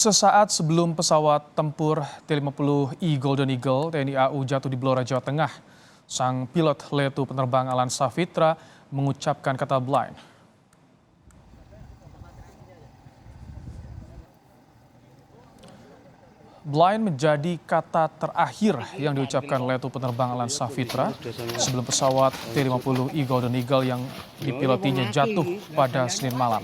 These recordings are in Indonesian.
Sesaat sebelum pesawat tempur T-50I Golden Eagle TNI AU jatuh di Blora, Jawa Tengah, sang pilot Letu penerbang Alan Safitra mengucapkan kata blind. Blind menjadi kata terakhir yang diucapkan Letu penerbang Alan Safitra sebelum pesawat T-50I Golden Eagle yang dipilotinya jatuh pada Senin malam.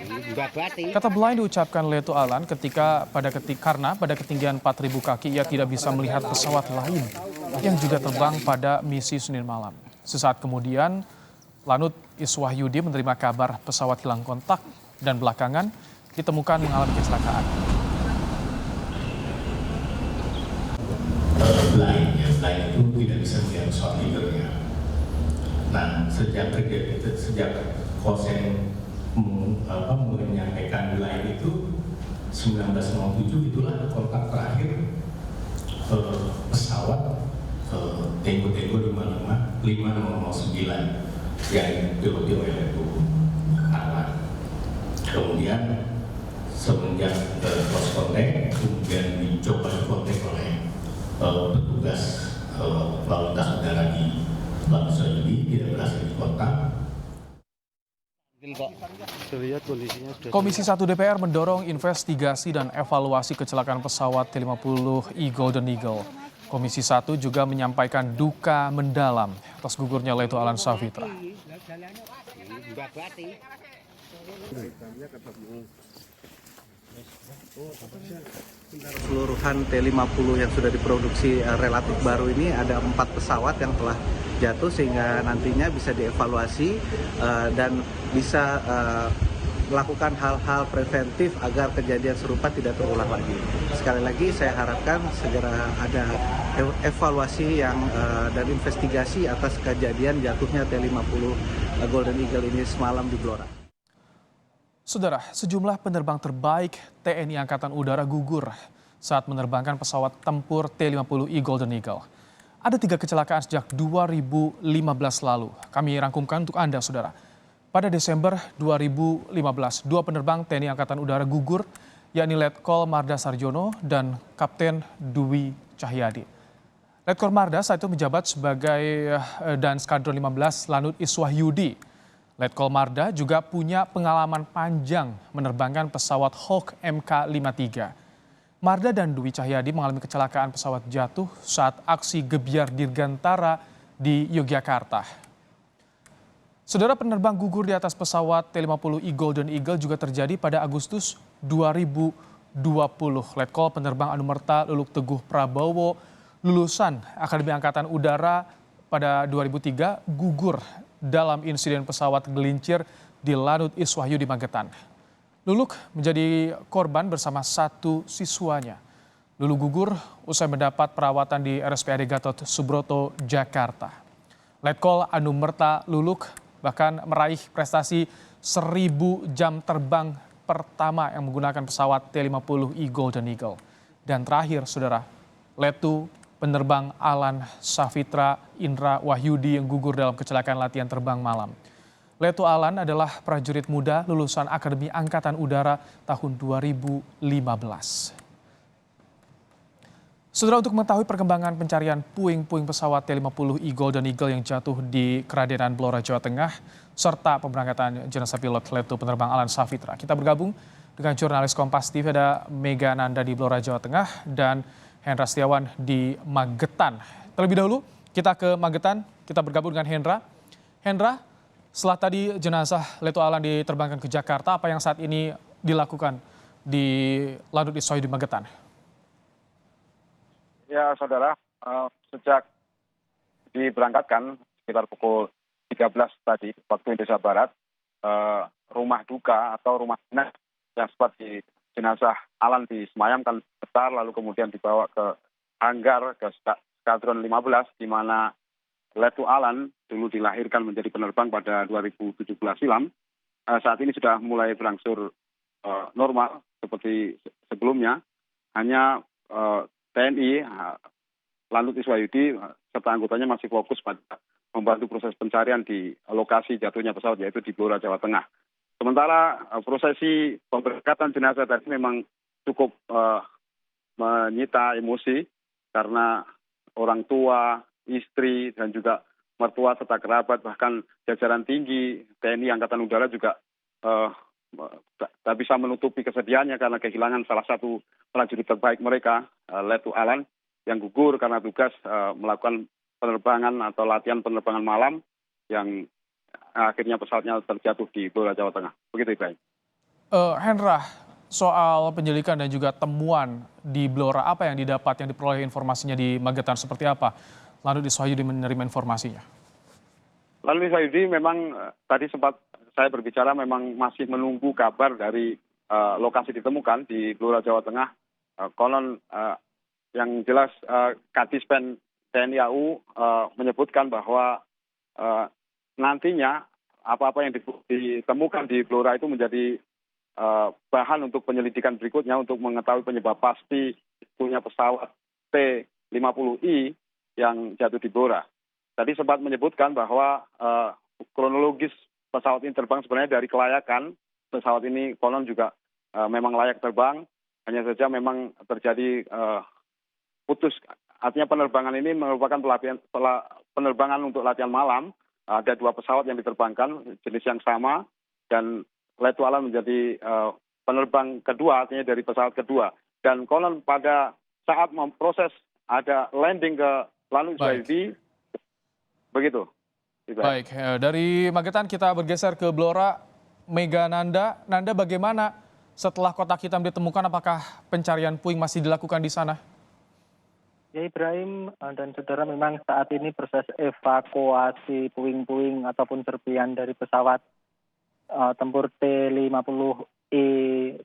Kata blind diucapkan Letu Alan karena pada ketinggian 4.000 kaki ia tidak bisa melihat pesawat lain yang juga terbang pada misi Senin malam. Sesaat kemudian, Lanut Iswahyudi menerima kabar pesawat hilang kontak dan belakangan ditemukan mengalami kecelakaan. Blind itu tidak bisa melihat pesawat leadernya. Nah, sejak Kosen menyampaikan blind itu 1907 itulah kontak terakhir pesawat Tego 509 yang dipiloti oleh Letu Alan. Kemudian semenjak close contact, kemudian dicoba dikontak oleh petugas lalu lintas udara di Laut Iswahyudi tidak berhasil dikontak. Komisi 1 DPR mendorong investigasi dan evaluasi kecelakaan pesawat T-50I Golden Eagle. Komisi 1 juga menyampaikan duka mendalam atas gugurnya Letu Alan Safitra. Keseluruhan T-50 yang sudah diproduksi relatif baru ini ada 4 pesawat yang telah jatuh sehingga nantinya bisa dievaluasi dan bisa melakukan hal-hal preventif agar kejadian serupa tidak terulang lagi. Sekali lagi saya harapkan segera ada evaluasi dan investigasi atas kejadian jatuhnya T-50 Golden Eagle ini semalam di Blora. Saudara, sejumlah penerbang terbaik TNI Angkatan Udara gugur saat menerbangkan pesawat tempur T-50I Golden Eagle. Ada 3 kecelakaan sejak 2015 lalu. Kami rangkumkan untuk Anda, Saudara. Pada Desember 2015, 2 penerbang TNI Angkatan Udara gugur, yakni Letkol Marda Sarjono dan Kapten Dwi Cahyadi. Letkol Marda saat itu menjabat sebagai Dan Skadron 15 Lanut Iswahyudi. Letkol Marda juga punya pengalaman panjang menerbangkan pesawat Hawk MK-53. Marda dan Dwi Cahyadi mengalami kecelakaan pesawat jatuh saat aksi gebyar dirgantara di Yogyakarta. Saudara, penerbang gugur di atas pesawat T-50I Golden Eagle juga terjadi pada Agustus 2020. Letkol penerbang Anumerta Luluk Teguh Prabowo, lulusan Akademi Angkatan Udara pada 2003, gugur dalam insiden pesawat gelincir di Lanut Iswahyudi Magetan. Luluk menjadi korban bersama 1 siswanya. Luluk gugur usai mendapat perawatan di RSPAD Gatot Subroto, Jakarta. Letkol Anumerta Luluk bahkan meraih prestasi 1000 jam terbang pertama yang menggunakan pesawat T-50I Golden Eagle. Dan terakhir, Saudara, Letu penerbang Alan Safitra Indra Wahyudi yang gugur dalam kecelakaan latihan terbang malam. Letu Alan adalah prajurit muda lulusan Akademi Angkatan Udara tahun 2015. Saudara, untuk mengetahui perkembangan pencarian puing-puing pesawat T-50I Golden Eagle yang jatuh di Keradenan Blora, Jawa Tengah, serta pemberangkatan jenazah pilot Letu penerbang Alan Safitra, kita bergabung dengan jurnalis Kompas TV, ada Mega Nanda di Blora, Jawa Tengah, dan Hendra Setiawan di Magetan. Terlebih dahulu kita ke Magetan, kita bergabung dengan Hendra. Hendra, setelah tadi jenazah Letu Alan diterbangkan ke Jakarta, apa yang saat ini dilakukan di Lanut Iswahyudi Magetan? Ya, Saudara, sejak diberangkatkan sekitar pukul 13 tadi waktu Indonesia Barat, rumah duka atau rumah dinas yang sempat di jenazah Alan disemayamkan besar, lalu kemudian dibawa ke hanggar ke Skadron 15 di mana Letu Alan dulu dilahirkan menjadi penerbang pada 2017 silam. Saat ini sudah mulai berangsur normal seperti sebelumnya. Hanya TNI Lanut Iswahyudi serta anggotanya masih fokus pada membantu proses pencarian di lokasi jatuhnya pesawat, yaitu di Blora, Jawa Tengah. Sementara prosesi pemberangkatan jenazah tadi memang cukup menyita emosi karena orang tua, istri, dan juga mertua serta kerabat, bahkan jajaran tinggi TNI Angkatan Udara juga tak bisa menutupi kesedihannya karena kehilangan salah satu prajurit terbaik mereka, Letu Alan, yang gugur karena tugas melakukan penerbangan atau latihan penerbangan malam yang akhirnya pesawatnya terjatuh di Blora, Jawa Tengah. Begitu, Ibrahim. Hendra, soal penyelidikan dan juga temuan di Blora, apa yang didapat, yang diperoleh informasinya di Magetan seperti apa? Lalu di Sohyudi menerima informasinya. Lalu di Sohyudi memang tadi sempat saya berbicara memang masih menunggu kabar dari lokasi ditemukan di Blora, Jawa Tengah. Konon yang jelas Kadispen TNI AU menyebutkan bahwa nantinya apa-apa yang ditemukan di Blora itu menjadi bahan untuk penyelidikan berikutnya untuk mengetahui penyebab pasti punya pesawat T-50I yang jatuh di Blora. Tadi sempat menyebutkan bahwa kronologis pesawat ini terbang sebenarnya dari kelayakan. Pesawat ini konon juga memang layak terbang, hanya saja memang terjadi putus. Artinya penerbangan ini merupakan penerbangan untuk latihan malam. Ada 2 pesawat yang diterbangkan, jenis yang sama, dan Letu Alan menjadi penerbang kedua, artinya dari pesawat kedua. Dan konon pada saat memproses ada landing ke Lanut Sohyudi, begitu. Baik, dari Magetan kita bergeser ke Blora. Mega Nanda, bagaimana setelah kotak hitam ditemukan, apakah pencarian puing masih dilakukan di sana? Ya Ibrahim dan saudara, memang saat ini proses evakuasi puing-puing ataupun serpihan dari pesawat tempur T-50I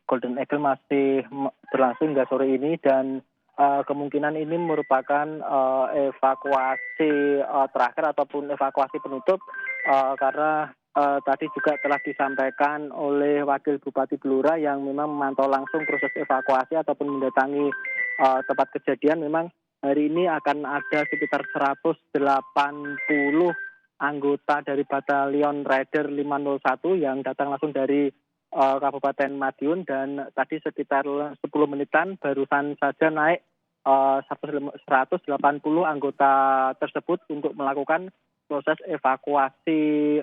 Golden Eagle masih berlangsung hingga sore ini, dan kemungkinan ini merupakan evakuasi terakhir ataupun evakuasi penutup karena tadi juga telah disampaikan oleh Wakil Bupati Blora yang memang memantau langsung proses evakuasi ataupun mendatangi tempat kejadian. Memang hari ini akan ada sekitar 180 anggota dari Batalion Raider 501 yang datang langsung dari Kabupaten Madiun, dan tadi sekitar 10 menitan barusan saja naik 180 anggota tersebut untuk melakukan proses evakuasi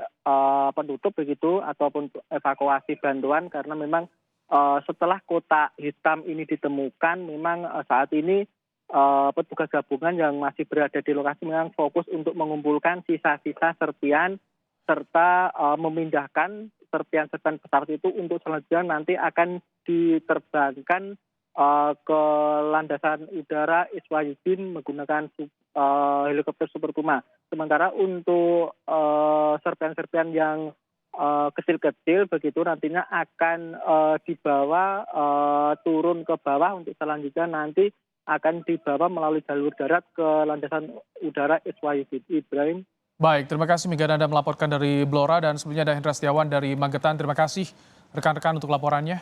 penutup begitu ataupun evakuasi bantuan, karena memang setelah kotak hitam ini ditemukan, memang saat ini petugas gabungan yang masih berada di lokasi memang fokus untuk mengumpulkan sisa-sisa serpihan serta memindahkan serpihan-serpihan pesawat itu untuk selanjutnya nanti akan diterbangkan ke landasan udara Iswahyudin menggunakan helikopter Super Puma. Sementara untuk serpihan-serpihan yang kecil-kecil begitu nantinya akan dibawa turun ke bawah untuk selanjutnya nanti akan dibawa melalui jalur darat ke landasan udara Iswahyudin. Ibrahim. Baik, terima kasih Mega Nanda melaporkan dari Blora, dan sebelumnya ada Hendra Setiawan dari Magetan. Terima kasih rekan-rekan untuk laporannya.